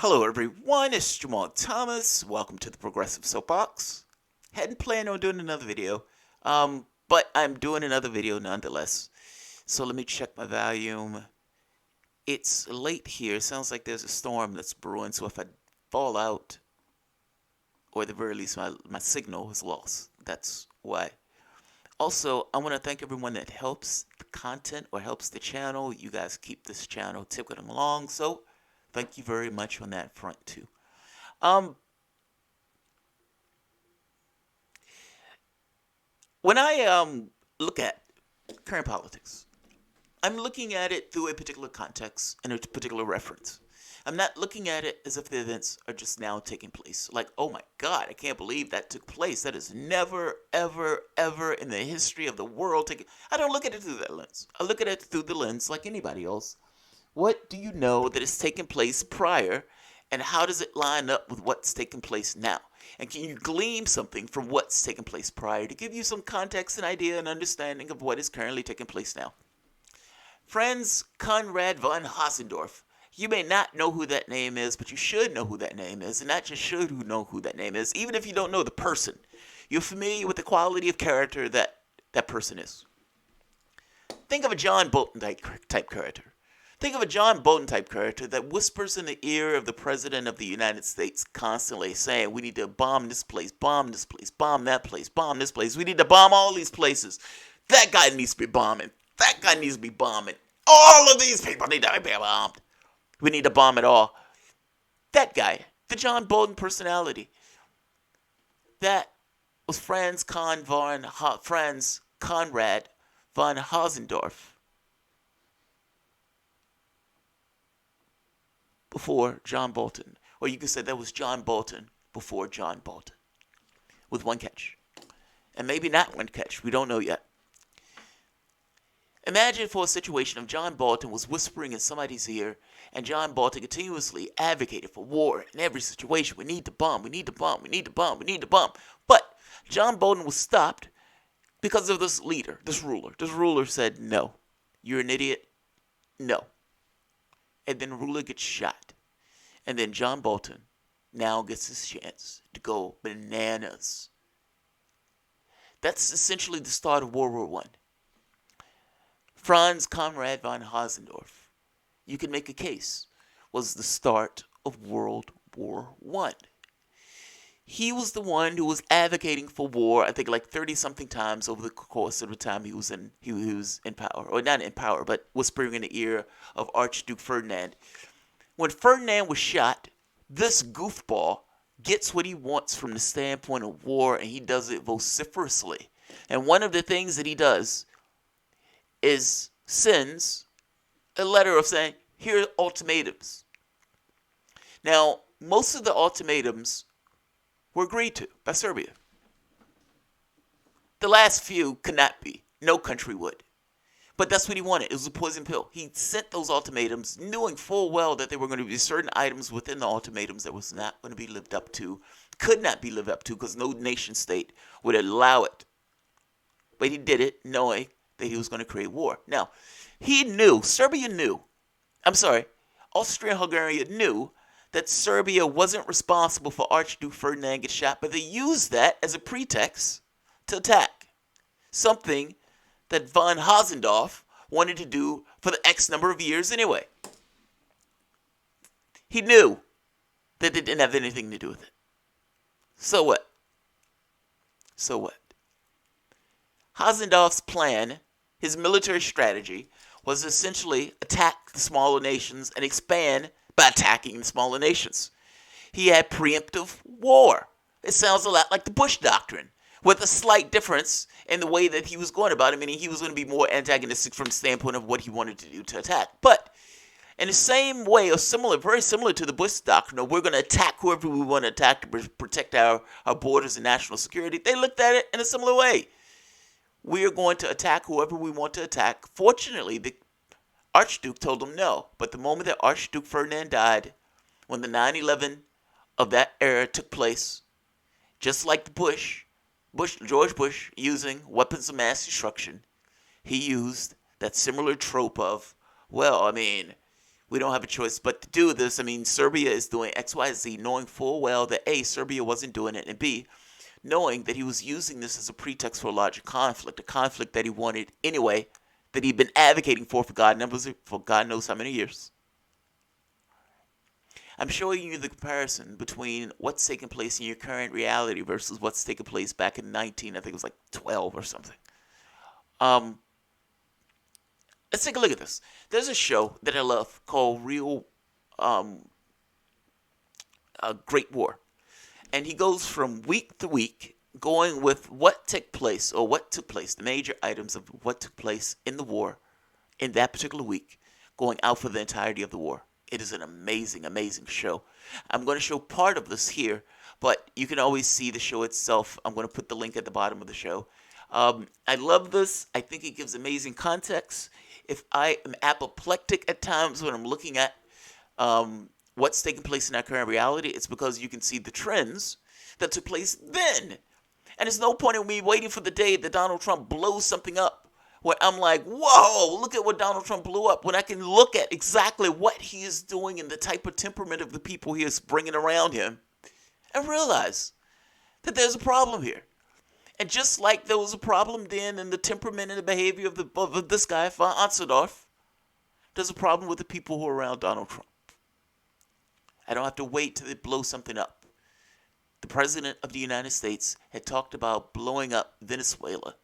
Hello everyone, it's Jamal Thomas. Welcome to the Progressive Soapbox. Hadn't planned on doing another video, but I'm doing another video nonetheless. So let me check my volume. It's late here. It sounds like there's a storm that's brewing, so if I fall out, or at the very least my signal is lost. That's why. Also, I want to thank everyone that helps the content or helps the channel. You guys keep this channel ticking along, so thank you very much on that front too. When I look at current politics, I'm looking at it through a particular context and a particular reference. I'm not looking at it as if the events are just now taking place. Like, oh my God, I can't believe that took place. That is never, ever, ever in the history of the world taken. I don't look at it through that lens. I look at it through the lens like anybody else. What do you know that has taken place prior, and how does it line up with what's taking place now? And can you glean something from what's taken place prior to give you some context and idea and understanding of what is currently taking place now? Franz Conrad von Hotzendorf. You may not know who that name is, but you should know who that name is, and not just should know who that name is, even if you don't know the person. You're familiar with the quality of character that that person is. Think of a John Bolton type character. Think of a John Bolton type character that whispers in the ear of the President of the United States constantly saying, we need to bomb this place, bomb this place, bomb that place, bomb this place. We need to bomb all these places. That guy needs to be bombing. That guy needs to be bombing. All of these people need to be bombed. We need to bomb it all. That guy, the John Bolton personality, that was Franz Conrad von Hotzendorf. Before John Bolton. Or you could say that was John Bolton before John Bolton. With one catch. And maybe not one catch. We don't know yet. Imagine for a situation of John Bolton was whispering in somebody's ear, and John Bolton continuously advocated for war in every situation. We need to bomb, we need to bomb, we need to bomb, we need to bomb. But John Bolton was stopped because of this leader, this ruler. This ruler said, no, you're an idiot. No. And then the ruler gets shot. And then John Bolton now gets his chance to go bananas. That's essentially the start of World War I. Franz Conrad von Hotzendorf, you can make a case, was the start of World War I. He was the one who was advocating for war, I think like 30-something times over the course of the time he was in power. Or not in power, but whispering in the ear of Archduke Ferdinand. When Ferdinand was shot, this goofball gets what he wants from the standpoint of war, and he does it vociferously. And one of the things that he does is sends a letter of saying, here are ultimatums. Now, most of the ultimatums were agreed to by Serbia. The last few could not be. No country would. But that's what he wanted. It was a poison pill. He sent those ultimatums knowing full well that there were going to be certain items within the ultimatums that was not going to be lived up to, could not be lived up to because no nation state would allow it. But he did it knowing that he was going to create war. Now, Austria-Hungary knew that Serbia wasn't responsible for Archduke Ferdinand getting shot, but they used that as a pretext to attack. Something that von Hotzendorf wanted to do for the X number of years anyway. He knew that it didn't have anything to do with it. So what? So what? Hotzendorf's plan, his military strategy, was essentially attack the smaller nations and expand by attacking the smaller nations. He had preemptive war. It sounds a lot like the Bush Doctrine, with a slight difference in the way that he was going about it, meaning he was going to be more antagonistic from the standpoint of what he wanted to do to attack. But in the same way, or similar, very similar to the Bush Doctrine, we're going to attack whoever we want to attack to protect our borders and national security, they looked at it in a similar way. We are going to attack whoever we want to attack. Fortunately, the Archduke told them no. But the moment that Archduke Ferdinand died, when the 9/11 of that era took place, just like the George Bush using weapons of mass destruction, he used that similar trope of, well, I mean, We don't have a choice but to do this. I mean, Serbia is doing X, Y, Z, knowing full well that A, Serbia wasn't doing it, and B, knowing that he was using this as a pretext for a larger conflict, a conflict that he wanted anyway, that he'd been advocating for God knows how many years. I'm showing you the comparison between what's taking place in your current reality versus what's taking place back in I think it was like 12 or something. Let's take a look at this. There's a show that I love called Great War. And he goes from week to week, going with what took place, the major items of what took place in the war in that particular week, going out for the entirety of the war. It is an amazing, amazing show. I'm going to show part of this here, but you can always see the show itself. I'm going to put the link at the bottom of the show. I love this. I think it gives amazing context. If I am apoplectic at times when I'm looking at what's taking place in our current reality, it's because you can see the trends that took place then. And there's no point in me waiting for the day that Donald Trump blows something up where I'm like, whoa, look at what Donald Trump blew up, when I can look at exactly what he is doing and the type of temperament of the people he is bringing around him and realize that there's a problem here. And just like there was a problem then in the temperament and the behavior of this guy, Franz Hotzendorf, there's a problem with the people who are around Donald Trump. I don't have to wait till they blow something up. The President of the United States had talked about blowing up Venezuela,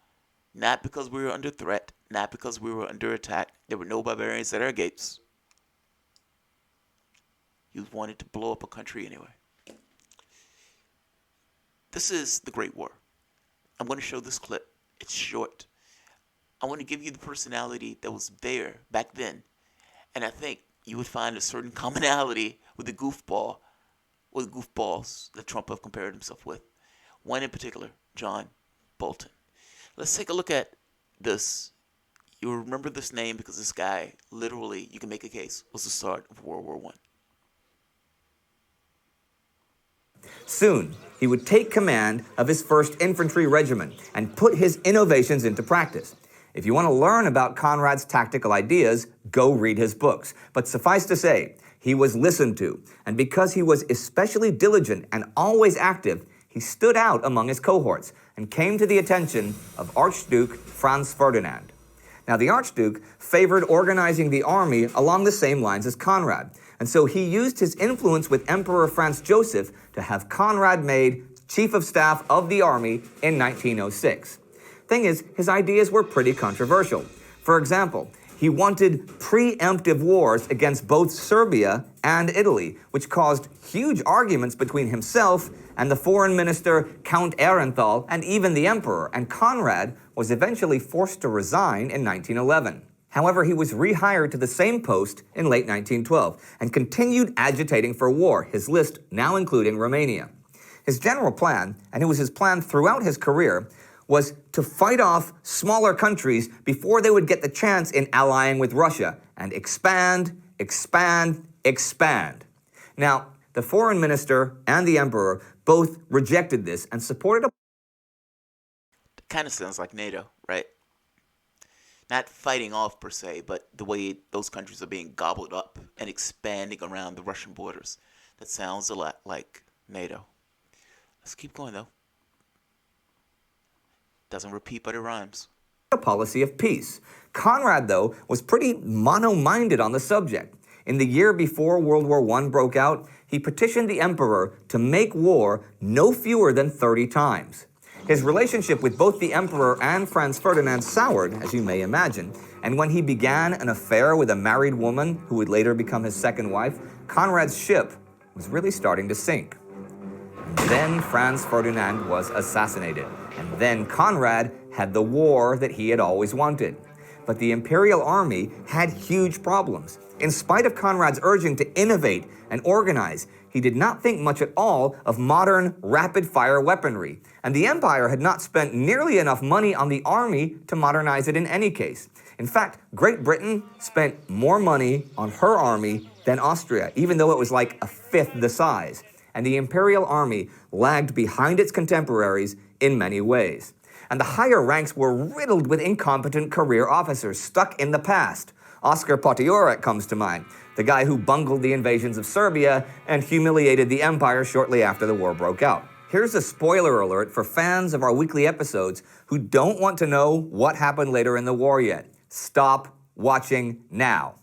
not because we were under threat, not because we were under attack. There were no barbarians at our gates. He wanted to blow up a country anyway. This is the Great War. I'm going to show this clip. It's short. I want to give you the personality that was there back then. And I think you would find a certain commonality with the goofballs that Trump have compared himself with. One in particular, John Bolton. Let's take a look at this. You'll remember this name because this guy, literally, you can make a case, was the start of World War I. Soon, he would take command of his 1st Infantry Regiment and put his innovations into practice. If you want to learn about Conrad's tactical ideas, go read his books. But suffice to say, he was listened to, and because he was especially diligent and always active, he stood out among his cohorts and came to the attention of Archduke Franz Ferdinand. Now, the Archduke favored organizing the army along the same lines as Conrad, and so he used his influence with Emperor Franz Joseph to have Conrad made Chief of Staff of the army in 1906. Thing is, his ideas were pretty controversial. For example, he wanted preemptive wars against both Serbia and Italy, which caused huge arguments between himself and the foreign minister Count Ehrenthal and even the emperor, and Conrad was eventually forced to resign in 1911. However, he was rehired to the same post in late 1912 and continued agitating for war, his list now including Romania. His general plan, and it was his plan throughout his career, was to fight off smaller countries before they would get the chance in allying with Russia and expand, expand, expand. Now, the foreign minister and the emperor both rejected this and supported a... Kind of sounds like NATO, right? Not fighting off per se, but the way those countries are being gobbled up and expanding around the Russian borders. That sounds a lot like NATO. Let's keep going though. Doesn't repeat, but it rhymes. A policy of peace. Conrad, though, was pretty mono-minded on the subject. In the year before World War I broke out, he petitioned the emperor to make war no fewer than 30 times. His relationship with both the emperor and Franz Ferdinand soured, as you may imagine, and when he began an affair with a married woman who would later become his second wife, Conrad's ship was really starting to sink. Then Franz Ferdinand was assassinated, and then Conrad had the war that he had always wanted. But the imperial army had huge problems. In spite of Conrad's urging to innovate and organize, he did not think much at all of modern rapid-fire weaponry, and the empire had not spent nearly enough money on the army to modernize it in any case. In fact, Great Britain spent more money on her army than Austria, even though it was like a fifth the size. And the imperial army lagged behind its contemporaries in many ways. And the higher ranks were riddled with incompetent career officers stuck in the past. Oscar Potiorek comes to mind, the guy who bungled the invasions of Serbia and humiliated the empire shortly after the war broke out. Here's a spoiler alert for fans of our weekly episodes who don't want to know what happened later in the war yet. Stop watching now.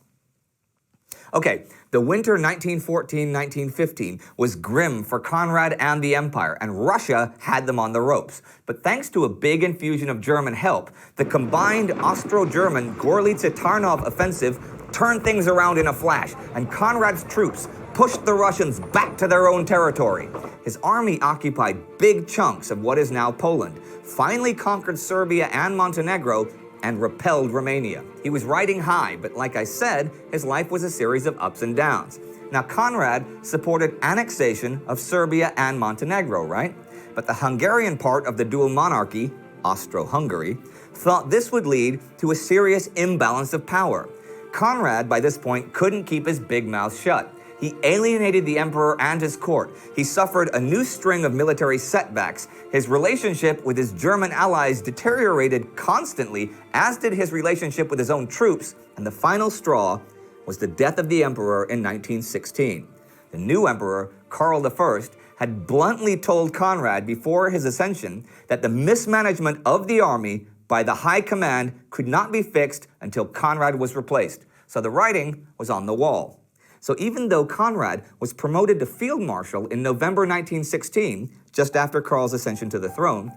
Okay, the winter 1914-1915 was grim for Conrad and the Empire, and Russia had them on the ropes. But thanks to a big infusion of German help, the combined Austro-German Gorlice-Tarnov offensive turned things around in a flash, and Conrad's troops pushed the Russians back to their own territory. His army occupied big chunks of what is now Poland, finally conquered Serbia and Montenegro, and repelled Romania. He was riding high, but like I said, his life was a series of ups and downs. Now, Conrad supported annexation of Serbia and Montenegro, right? But the Hungarian part of the dual monarchy, Austro-Hungary, thought this would lead to a serious imbalance of power. Conrad, by this point, couldn't keep his big mouth shut. He alienated the emperor and his court. He suffered a new string of military setbacks. His relationship with his German allies deteriorated constantly, as did his relationship with his own troops, and the final straw was the death of the emperor in 1916. The new emperor, Karl I, had bluntly told Conrad before his ascension that the mismanagement of the army by the high command could not be fixed until Conrad was replaced. So the writing was on the wall. So even though Conrad was promoted to field marshal in November 1916, just after Karl's ascension to the throne,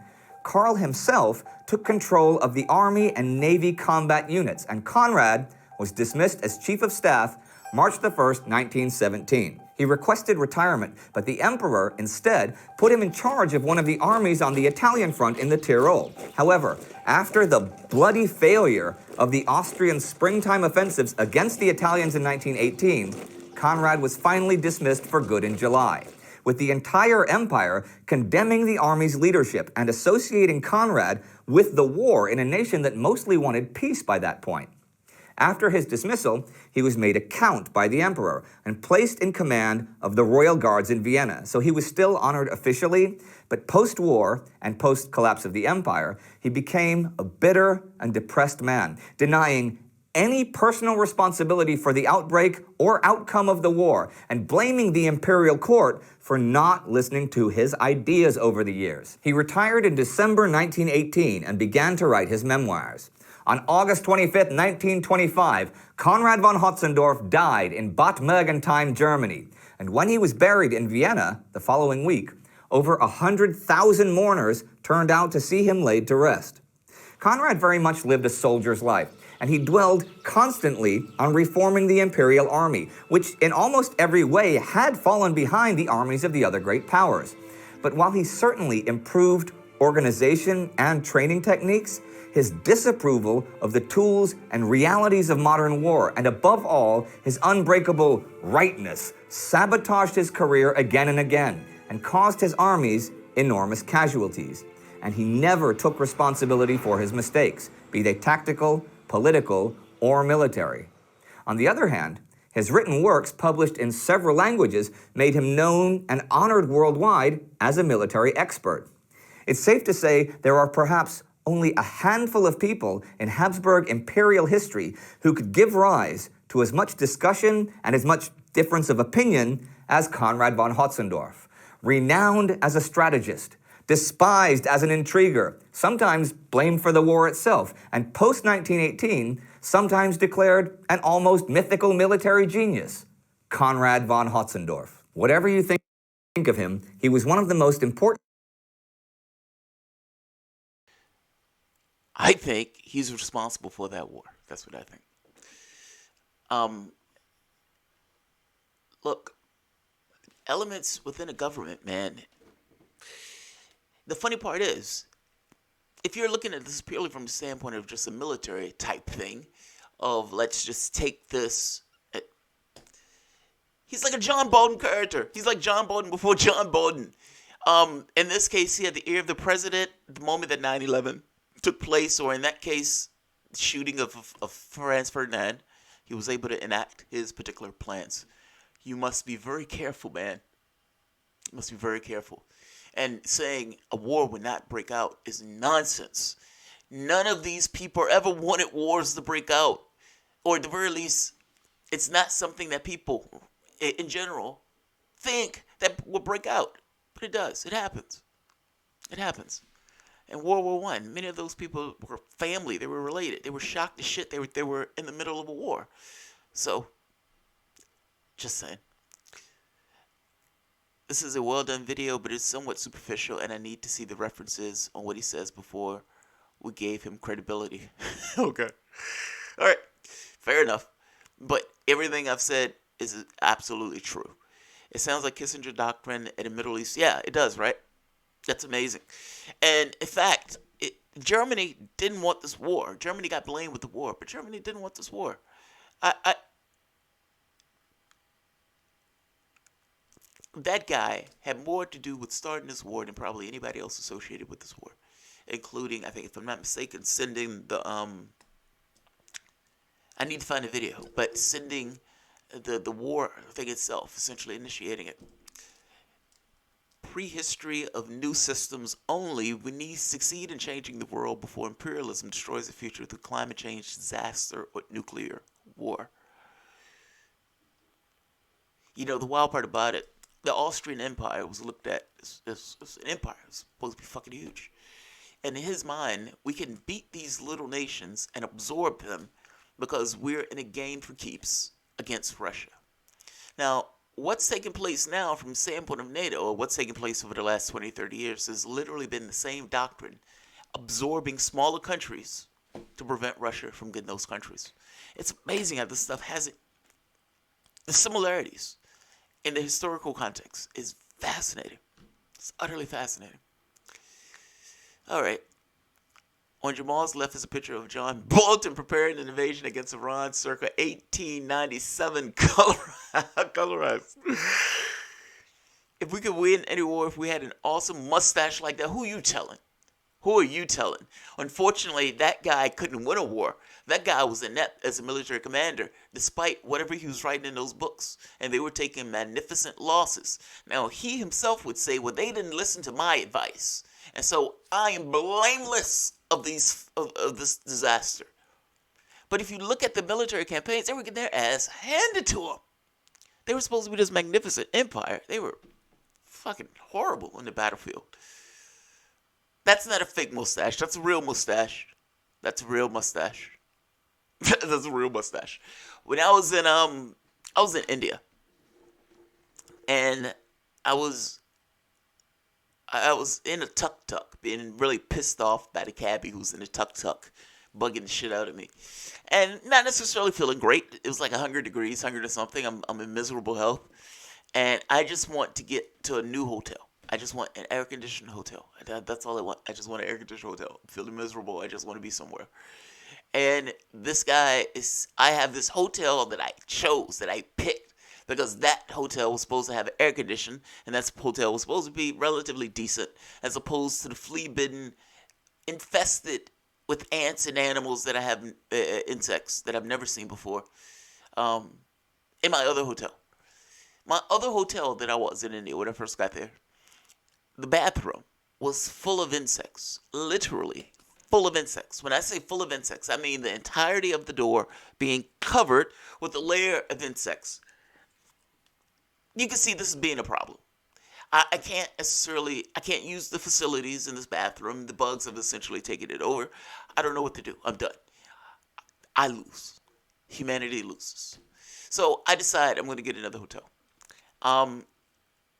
Karl himself took control of the army and navy combat units, and Conrad was dismissed as chief of staff March 1, 1917. He requested retirement, but the emperor instead put him in charge of one of the armies on the Italian front in the Tyrol. However, after the bloody failure of the Austrian springtime offensives against the Italians in 1918, Conrad was finally dismissed for good in July, with the entire empire condemning the army's leadership and associating Conrad with the war in a nation that mostly wanted peace by that point. After his dismissal, he was made a count by the emperor and placed in command of the royal guards in Vienna. So he was still honored officially, but post-war and post-collapse of the empire, he became a bitter and depressed man, denying any personal responsibility for the outbreak or outcome of the war, and blaming the imperial court for not listening to his ideas over the years. He retired in December 1918 and began to write his memoirs. On August 25, 1925, Conrad von Hotzendorf died in Bad Mergentheim, Germany. And when he was buried in Vienna the following week, over 100,000 mourners turned out to see him laid to rest. Conrad very much lived a soldier's life, and he dwelled constantly on reforming the imperial army, which in almost every way had fallen behind the armies of the other great powers. But while he certainly improved organization and training techniques, his disapproval of the tools and realities of modern war, and above all, his unbreakable rightness, sabotaged his career again and again, and caused his armies enormous casualties. And he never took responsibility for his mistakes, be they tactical, political, or military. On the other hand, his written works, published in several languages, made him known and honored worldwide as a military expert. It's safe to say there are perhaps only a handful of people in Habsburg imperial history who could give rise to as much discussion and as much difference of opinion as Conrad von Hotzendorf. Renowned as a strategist, despised as an intriguer, sometimes blamed for the war itself, and post-1918, sometimes declared an almost mythical military genius, Conrad von Hotzendorf. Whatever you think of him, he was one of the most important. I think he's responsible for that war. That's what I think. Look, elements within a government, man. The funny part is, if you're looking at this purely from the standpoint of just a military type thing, of let's just take this. He's like a John Bolton character. He's like John Bolton before John Bolton. In this case, he had the ear of the president the moment that 9/11 took place, or in that case, the shooting of Franz Ferdinand. He was able to enact his particular plans. You must be very careful, man. You must be very careful. And saying a war would not break out is nonsense. None of these people ever wanted wars to break out. or at the very least, it's not something that people in general think that will break out, but it does. It happens. It happens. In World War One, many of those people were family. They were related. They were shocked as shit. They were in the middle of a war. So, just saying. This is a well done video, but it's somewhat superficial, and I need to see the references on what he says before we gave him credibility. Okay. All right. Fair enough. But everything I've said is absolutely true. It sounds like Kissinger doctrine in the Middle East. Yeah, it does, right? That's amazing. And in fact, Germany didn't want this war. Germany got blamed with the war, but Germany didn't want this war. I that guy had more to do with starting this war than probably anybody else associated with this war, including, I think, if I'm not mistaken, sending the I need to find a video, but sending the war thing itself, essentially initiating it. Prehistory of new systems only. We need to succeed in changing the world before imperialism destroys the future through climate change, disaster, or nuclear war. You know, the wild part about it, the Austrian Empire was looked at as an empire. It was supposed to be fucking huge. And in his mind, we can beat these little nations and absorb them because we're in a game for keeps against Russia. Now, what's taking place now from the standpoint of NATO, or what's taking place over the last 20, 30 years, has literally been the same doctrine, absorbing smaller countries to prevent Russia from getting those countries. It's amazing how this stuff has it. The similarities in the historical context is fascinating. It's utterly fascinating. All right. On Jamal's left is a picture of John Bolton preparing an invasion against Iran circa 1897. Colorized. If we could win any war, if we had an awesome mustache like that, who are you telling? Who are you telling? Unfortunately, that guy couldn't win a war. That guy was inept as a military commander, despite whatever he was writing in those books. And they were taking magnificent losses. Now, he himself would say, well, they didn't listen to my advice. And so I am blameless of this disaster. But if you look at the military campaigns, they were getting their ass handed to them. They were supposed to be this magnificent empire. They were fucking horrible in the battlefield. That's not a fake mustache. That's a real mustache. That's a real mustache. That's a real mustache. When I was in India, and I was in a tuk-tuk, being really pissed off by the cabbie who's in the tuk-tuk, bugging the shit out of me. And not necessarily feeling great. It was like 100 degrees, 100 or something. I'm in miserable health. And I just want to get to a new hotel. I just want an air-conditioned hotel. That's all I want. I just want an air-conditioned hotel. I'm feeling miserable. I just want to be somewhere. And this guy I have this hotel that I chose, that I picked, because that hotel was supposed to have air conditioning, and that hotel was supposed to be relatively decent, as opposed to the flea-bitten, infested with ants and animals that I have, insects that I've never seen before, in my other hotel. My other hotel that I was in India when I first got there, the bathroom was full of insects, literally full of insects. When I say full of insects, I mean the entirety of the door being covered with a layer of insects. You can see this as being a problem. I can't use the facilities in this bathroom. The bugs have essentially taken it over. I don't know what to do. I'm done. I lose. Humanity loses. So I decide I'm going to get another hotel. I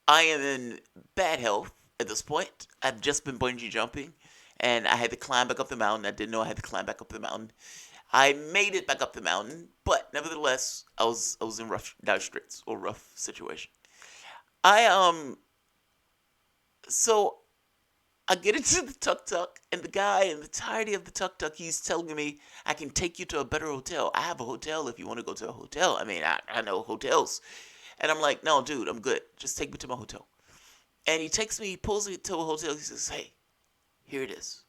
am in bad health at this point. I've just been bungee jumping, and I had to climb back up the mountain. I didn't know I had to climb back up the mountain. I made it back up the mountain, but nevertheless, I was in dire straits or rough situation. So I get into the tuk-tuk, and the guy in the entirety of the tuk-tuk, he's telling me, I can take you to a better hotel. I have a hotel if you want to go to a hotel. I mean, I know hotels. And I'm like, no, dude, I'm good. Just take me to my hotel. And he pulls me to a hotel. He says, hey, here it is.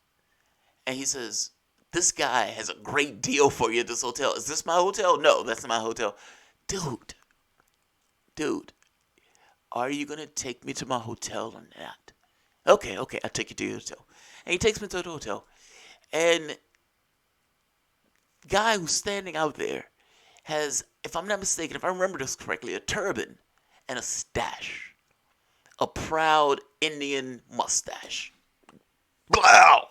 And he says, this guy has a great deal for you at this hotel. Is this my hotel? No, that's not my hotel. Dude, are you going to take me to my hotel or not? Okay, I'll take you to your hotel. And he takes me to the hotel. And the guy who's standing out there has, if I'm not mistaken, if I remember this correctly, a turban and a stash. A proud Indian mustache. Wow!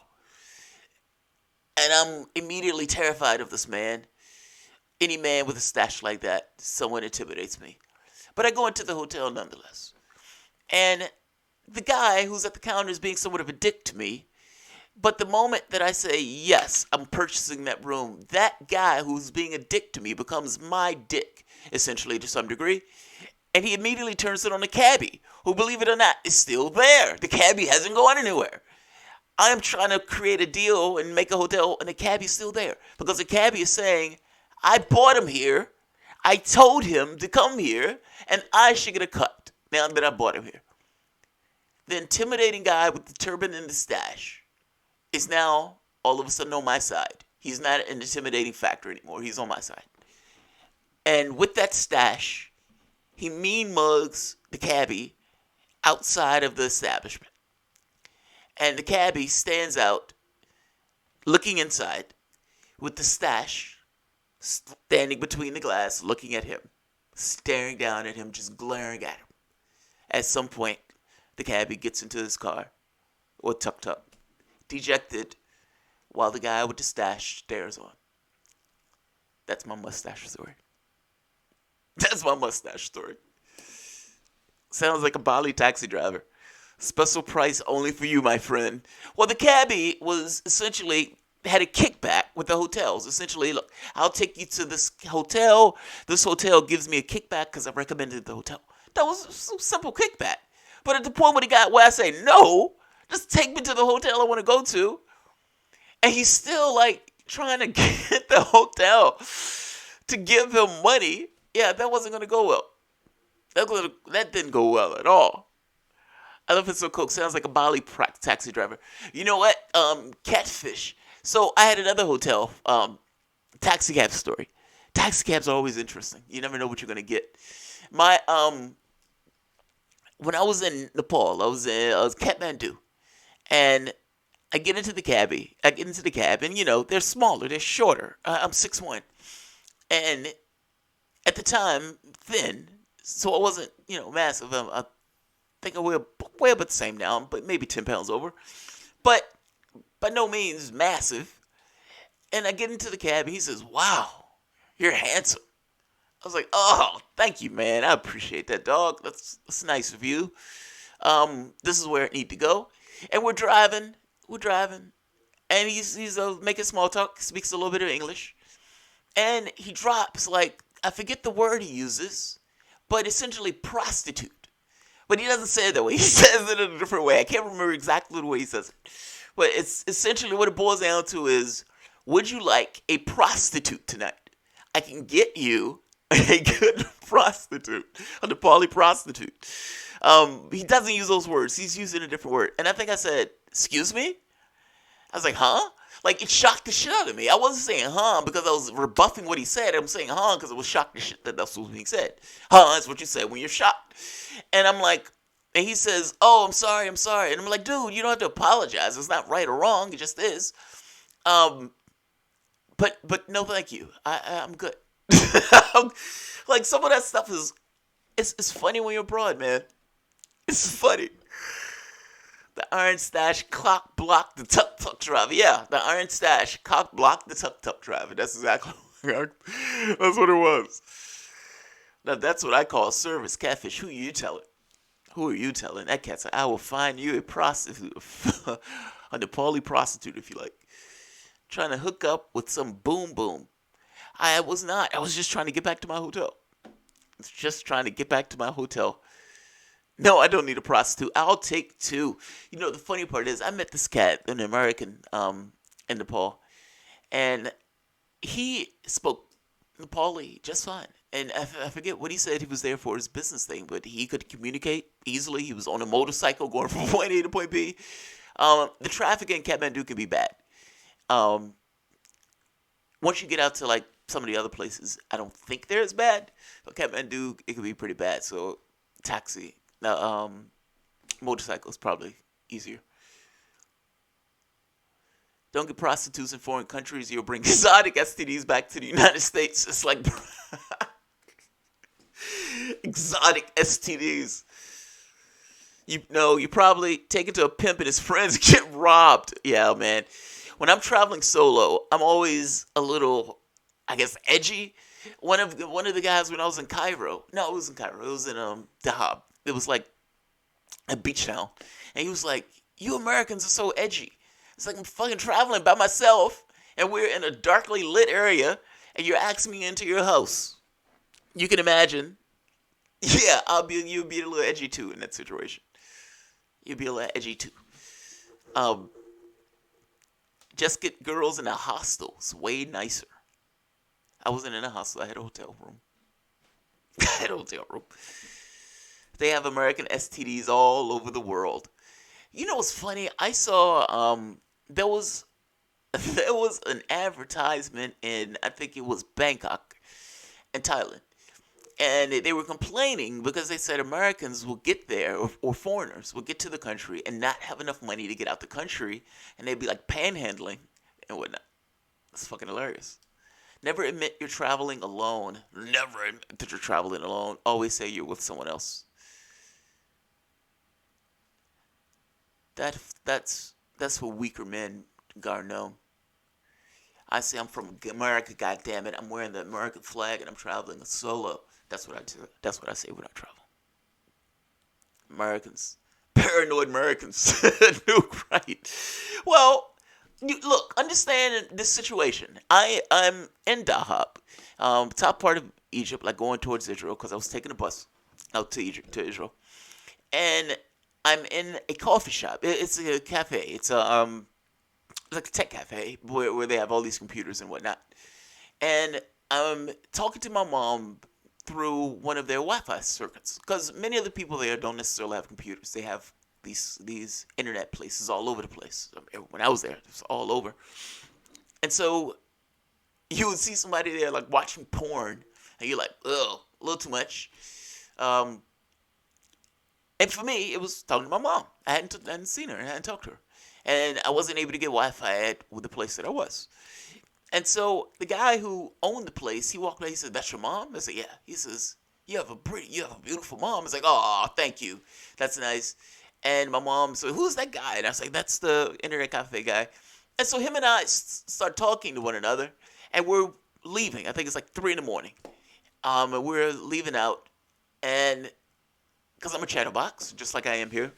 And I'm immediately terrified of this man. Any man with a stash like that, someone intimidates me. But I go into the hotel nonetheless. And the guy who's at the counter is being somewhat of a dick to me. But the moment that I say, yes, I'm purchasing that room, that guy who's being a dick to me becomes my dick, essentially, to some degree. And he immediately turns it on the cabbie, who, believe it or not, is still there. The cabbie hasn't gone anywhere. I am trying to create a deal and make a hotel, and the cabbie's still there. Because the cabbie is saying, I bought him here, I told him to come here, and I should get a cut now that I bought him here. The intimidating guy with the turban and the stash is now all of a sudden on my side. He's not an intimidating factor anymore. He's on my side. And with that stash, he mean mugs the cabbie outside of the establishment. And the cabbie stands out, looking inside, with the stash standing between the glass, looking at him, staring down at him, just glaring at him. At some point, the cabbie gets into his car, or tuk-tuk, dejected, while the guy with the stash stares on. That's my mustache story. That's my mustache story. Sounds like a Bali taxi driver. Special price only for you, my friend. Well, the cabbie was essentially had a kickback with the hotels. Essentially, look, I'll take you to this hotel. This hotel gives me a kickback because I recommended the hotel. That was a simple kickback. But at the point when he got where I say, no, just take me to the hotel I want to go to. And he's still like trying to get the hotel to give him money. Yeah, that wasn't going to go well. That didn't go well at all. Elephant So Coke sounds like a Bali taxi driver. You know what? Catfish. So I had another hotel, taxi cab story. Taxi cabs are always interesting. You never know what you're going to get. When I was in Nepal, I was in Kathmandu. And I get into the cab, and they're smaller, they're shorter. I'm 6'1". And at the time, thin, so I wasn't, massive. I think I weigh about the same now, but maybe 10 pounds over. But by no means massive. And I get into the cab, and he says, wow, you're handsome. I was like, oh, thank you, man. I appreciate that, dog. That's nice of you. This is where I need to go. And we're driving, and he's making small talk, speaks a little bit of English. And he drops, like, I forget the word he uses, but essentially prostitute. But he doesn't say it that way. He says it in a different way. I can't remember exactly the way he says it. But it's essentially what it boils down to is, would you like a prostitute tonight? I can get you a good prostitute, a Nepali prostitute. He doesn't use those words. He's using a different word. And I think I said, excuse me? I was like, huh? Like, it shocked the shit out of me. I wasn't saying huh because I was rebuffing what he said. I'm saying huh because it was shocked the shit that's what being said. Huh, that's what you said when you're shocked. And I'm like, and he says, oh, I'm sorry. And I'm like, dude, you don't have to apologize. It's not right or wrong. It just is. But no, thank you. I'm good. Like, some of that stuff it's funny when you're abroad, man. It's funny. The Iron Stash cock blocked the tuk-tuk driver. Yeah, the Iron Stash cock blocked the tuk-tuk driver. That's exactly that's what it was. Now, that's what I call service catfish. Who are you telling? That cat said, I will find you a prostitute, a Nepali prostitute, if you like. Trying to hook up with some boom boom. I was not. I was just trying to get back to my hotel. No, I don't need a prostitute. I'll take two. The funny part is I met this cat, an American, in Nepal, and he spoke Nepali just fine. And I forget what he said he was there for, his business thing, but he could communicate easily. He was on a motorcycle going from point A to point B. The traffic in Kathmandu can be bad. Once you get out to like some of the other places, I don't think they're as bad. But Kathmandu, it can be pretty bad. So taxi, motorcycle is probably easier. Don't get prostitutes in foreign countries. You'll bring exotic STDs back to the United States. It's like exotic STDs. You know, you probably take it to a pimp and his friends get robbed. Yeah, man. When I'm traveling solo, I'm always a little, I guess, edgy. One of the guys when I was in Cairo. No, it was in Cairo. It was in Dahab. It was like a beach town, and he was like, "You Americans are so edgy." It's like I'm fucking traveling by myself, and we're in a darkly lit area, and you're asking me into your house. You can imagine. Yeah, you'd be a little edgy too in that situation. You'd be a little edgy too. Um, just get girls in a hostel. It's way nicer. I wasn't in a hostel. I had a hotel room. I had a hotel room. They have American STDs all over the world. You know what's funny? I saw there was there was an advertisement in, I think it was Bangkok in Thailand, and they were complaining because they said Americans will get there, or foreigners will get to the country and not have enough money to get out the country, and they'd be like panhandling and whatnot. It's fucking hilarious. Never admit you're traveling alone. Never admit that you're traveling alone. Always say you're with someone else. That that's for weaker men, Garneau. I say I'm from America. God damn it! I'm wearing the American flag and I'm traveling solo. That's what I do. That's what I say when I travel. Americans, paranoid Americans. Nuke, right? Well, look. Understand this situation. I'm in Dahab, top part of Egypt, like going towards Israel, because I was taking a bus out to Egypt, to Israel, and I'm in a coffee shop. It's a cafe. It's a like a tech cafe where they have all these computers and whatnot. And I'm talking to my mom through one of their Wi-Fi circuits, because many of the people there don't necessarily have computers. They have these internet places all over the place. When I was there, it was all over. And so you would see somebody there like watching porn, and you're like, oh, a little too much. Um, and for me, it was talking to my mom. I hadn't seen her. I hadn't talked to her, and I wasn't able to get Wi-Fi at the place that I was. And so the guy who owned the place, he walked by. He said, "That's your mom?" I said, "Yeah." He says, you have a beautiful mom." I was like, "Oh, thank you. That's nice." And my mom said, "Who's that guy?" And I was like, "That's the internet cafe guy." And so him and I start talking to one another, and we're leaving. I think it's like 3 in the morning. And we're leaving out, and because I'm a chatterbox, just like I am here,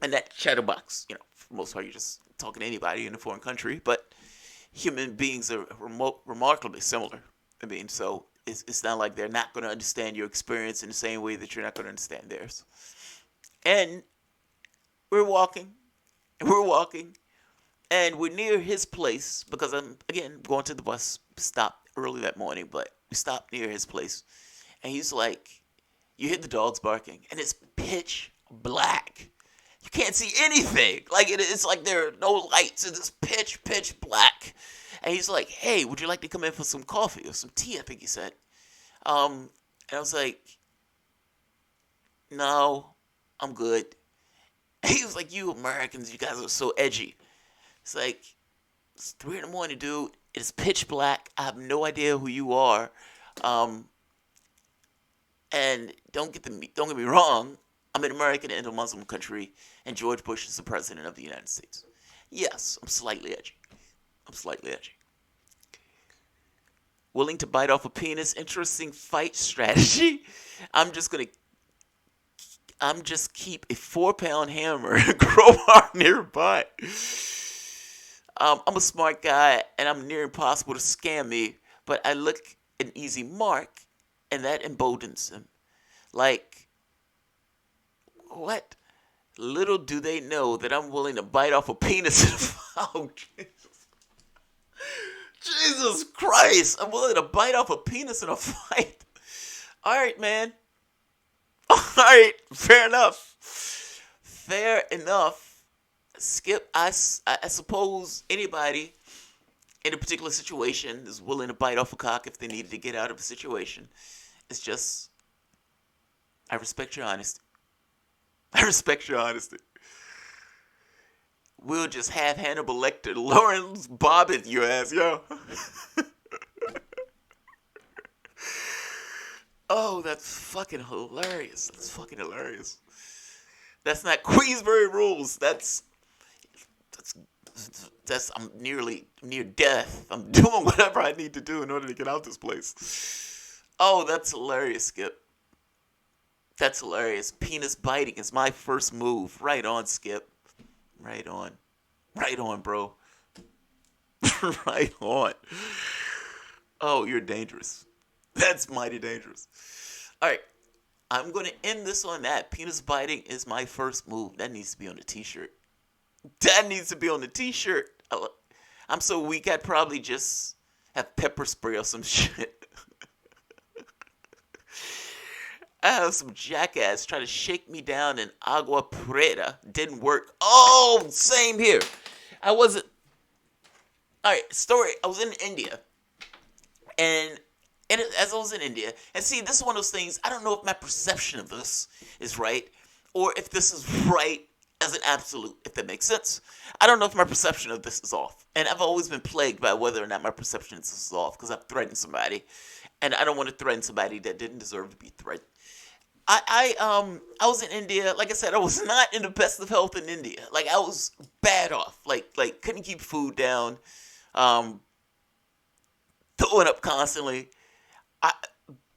and that chatterbox, for the most part, you're just talking to anybody in a foreign country, but human beings are remarkably similar. I mean, so it's not like they're not going to understand your experience in the same way that you're not going to understand theirs. And we're walking, and we're walking, and we're near his place because I'm, again, going to the bus stop early that morning, but we stopped near his place. And he's like, you hear the dogs barking, and it's pitch black. You can't see anything. Like it's like there are no lights. It's just pitch black. And he's like, "Hey, would you like to come in for some coffee or some tea?" I think he said. And I was like, "No, I'm good." And he was like, "You Americans, you guys are so edgy." It's like, it's 3 in the morning, dude. It's pitch black. I have no idea who you are. Um, and don't get me wrong. I'm an American in a Muslim country, and George Bush is the president of the United States. Yes, I'm slightly edgy. I'm slightly edgy. Willing to bite off a penis? Interesting fight strategy. I'm just gonna. I'm just keep a 4-pound hammer and crowbar nearby. I'm a smart guy, and I'm near impossible to scam me. But I look an easy mark, and that emboldens him. Like, what? Little do they know that I'm willing to bite off a penis in a oh, Jesus Christ! I'm willing to bite off a penis in a fight. All right, man. All right, fair enough. Fair enough. Skip, I suppose anybody in a particular situation is willing to bite off a cock if they needed to get out of a situation. It's just, I respect your honesty. I respect your honesty. we'll just have Hannibal Lecter, Lawrence Bobbitt your ass, yo. Oh, that's fucking hilarious. That's fucking hilarious. That's not Queensberry rules. That's I'm near death. I'm doing whatever I need to do in order to get out this place. Oh, that's hilarious, Skip. That's hilarious. Penis biting is my first move. Right on, Skip. Right on. Right on, bro. Right on. Oh, you're dangerous. That's mighty dangerous. All right. I'm going to end this on that. Penis biting is my first move. That needs to be on the t-shirt. That needs to be on the t-shirt. I'm so weak I'd probably just have pepper spray or some shit. I have some jackass try to shake me down in agua prieta. Didn't work. Oh, same here. I wasn't. All right, story. I was in India. And as I was in India, and see, this is one of those things, I don't know if my perception of this is right, or if this is right as an absolute, if that makes sense. I don't know if my perception of this is off. And I've always been plagued by whether or not my perception of this is off, because I've threatened somebody. And I don't want to threaten somebody that didn't deserve to be threatened. I was in India. Like I said, I was not in the best of health in India. Like, I was bad off. Like couldn't keep food down. Throwing up constantly.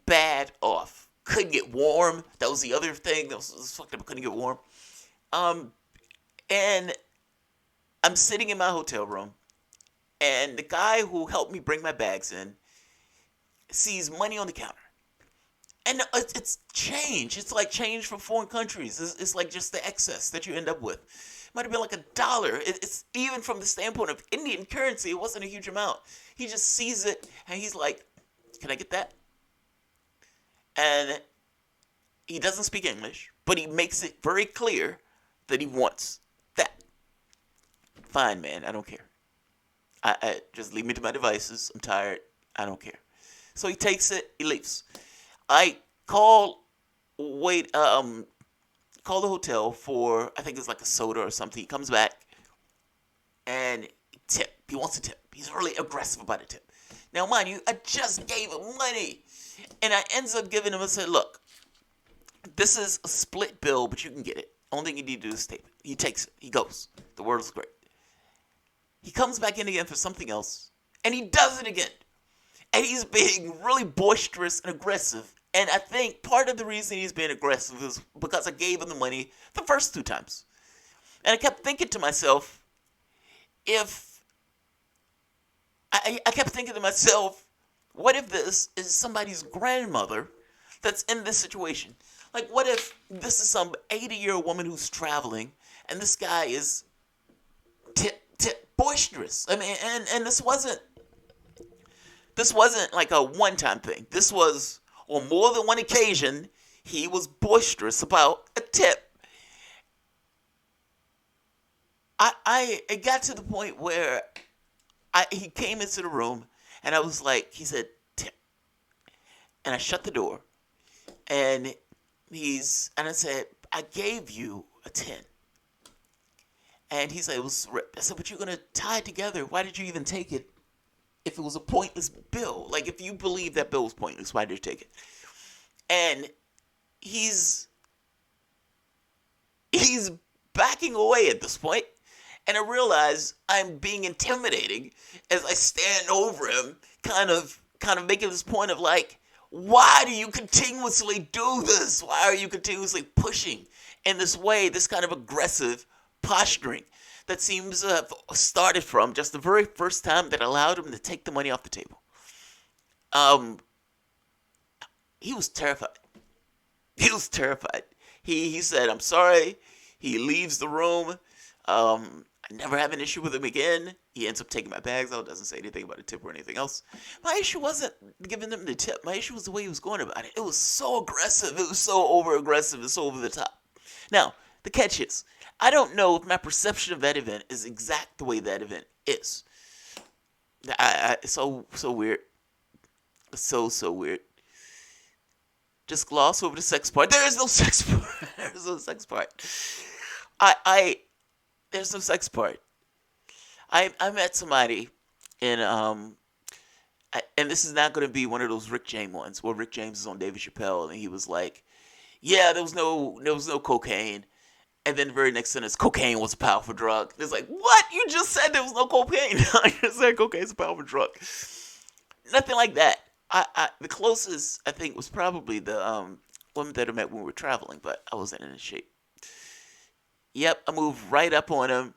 Bad off. Couldn't get warm. That was the other thing. That was fucked up. I couldn't get warm. And I'm sitting in my hotel room, and the guy who helped me bring my bags in sees money on the counter. And it's change. It's like change from foreign countries. It's like just the excess that you end up with. It might have been like $1. It's even from the standpoint of Indian currency, it wasn't a huge amount. He just sees it, and he's like, "Can I get that?" And he doesn't speak English, but he makes it very clear that he wants that. Fine, man. I don't care. I just leave me to my devices. I'm tired. I don't care. So he takes it. He leaves. I call the hotel for, I think it's like a soda or something. He comes back and tip. He wants a tip. He's really aggressive about a tip. Now, mind you, I just gave him money. And I ends up giving him and said, "Look, this is a split bill, but you can get it. Only thing you need to do is tape it." He takes it. He goes. The word is great. He comes back in again for something else. And he does it again. And he's being really boisterous and aggressive. And I think part of the reason he's being aggressive is because I gave him the money the first 2 times. And I kept thinking to myself, what if this is somebody's grandmother that's in this situation? Like, what if this is some 80-year-old woman who's traveling, and this guy is boisterous? I mean, and this wasn't like a one-time thing. This was, on more than one occasion, he was boisterous about a tip. It got to the point where he came into the room, and I was like, he said, "Tip." And I shut the door. And I said, "I gave you a 10. And he said, "It was ripped." I said, "But you're going to tie it together. Why did you even take it if it was a pointless bill? Like, if you believe that bill was pointless, why did you take it?" And he's backing away at this point. And I realize I'm being intimidating as I stand over him, kind of making this point of like, why do you continuously do this? Why are you continuously pushing in this way, this kind of aggressive posturing that seems to have started from just the very first time that allowed him to take the money off the table? He was terrified. He was terrified. He said, "I'm sorry." He leaves the room. I never have an issue with him again. He ends up taking my bags out. Doesn't say anything about a tip or anything else. My issue wasn't giving him the tip. My issue was the way he was going about it. It was so aggressive. It was so over-aggressive and so over the top. Now, the catch is, I don't know if my perception of that event is exact the way that event is. It's so weird. It's so weird. Just gloss over the sex part. There is no sex part. There is no sex part. There's no sex part. I met somebody in and this is not going to be one of those Rick James ones where Rick James is on David Chappelle and he was like, "Yeah, there was no cocaine," and then the very next sentence, "Cocaine was a powerful drug." It's like, what? You just said there was no cocaine. You just said cocaine's a powerful drug. Nothing like that. The closest I think was probably the woman that I met when we were traveling, but I wasn't in shape. Yep, I moved right up on him,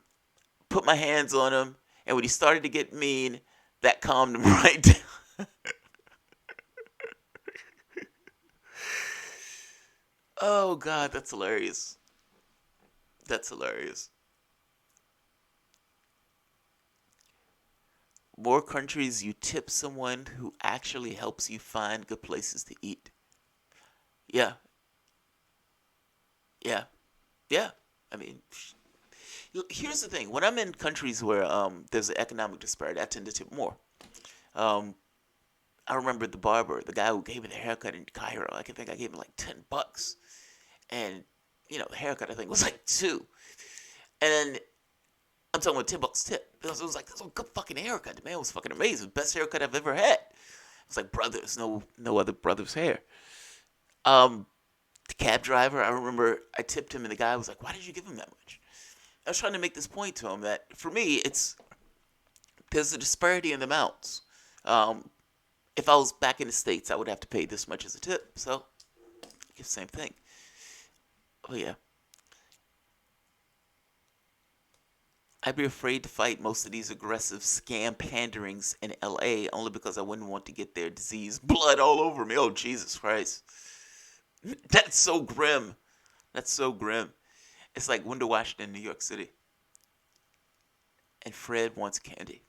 put my hands on him, and when he started to get mean, that calmed him right down. Oh God, that's hilarious. That's hilarious. More countries you tip someone who actually helps you find good places to eat. Yeah, yeah, yeah. I mean, here's the thing: when I'm in countries where there's an economic disparity, I tend to tip more. Um, I remember the barber, the guy who gave me the haircut in Cairo. I think I gave him like $10, and the haircut I think was like two. And then I'm talking about $10 tip. Because it was like, this was a good fucking haircut. The man was fucking amazing. Best haircut I've ever had. It's like brothers, no other brother's hair. Um, the cab driver, I remember I tipped him and the guy was like, "Why did you give him that much?" I was trying to make this point to him that for me, there's a disparity in the amounts. Um, if I was back in the States, I would have to pay this much as a tip. So, it's the same thing. Oh yeah. I'd be afraid to fight most of these aggressive scam panderings in LA only because I wouldn't want to get their disease blood all over me. Oh, Jesus Christ. That's so grim. That's so grim. It's like window washing in New York City. And Fred wants candy.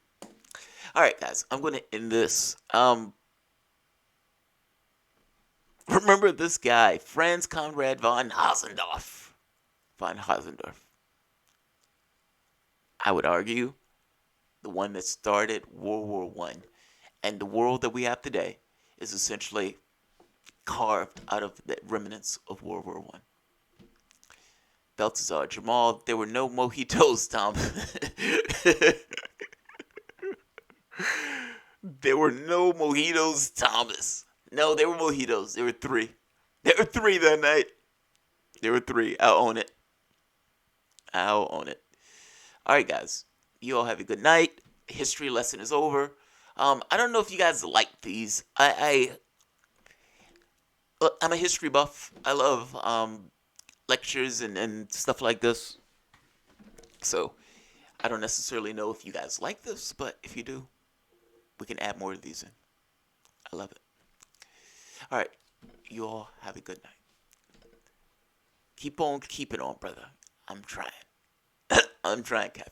All right, guys, I'm going to end this. Remember this guy, Franz Conrad von Hotzendorf. Von Hotzendorf. I would argue the one that started World War One, and the world that we have today is essentially carved out of the remnants of World War One. Balthazar Jamal, there were no mojitos, Tom. There were no mojitos, Thomas. No, there were mojitos. There were three. There were three that night. There were three. I'll own it. I'll own it. All right, guys. You all have a good night. History lesson is over. I don't know if you guys like these. I'm a history buff. I love lectures and stuff like this. So I don't necessarily know if you guys like this, but if you do, we can add more of these in. I love it. All right. You all have a good night. Keep on keeping on, brother. I'm trying. I'm trying, Captain.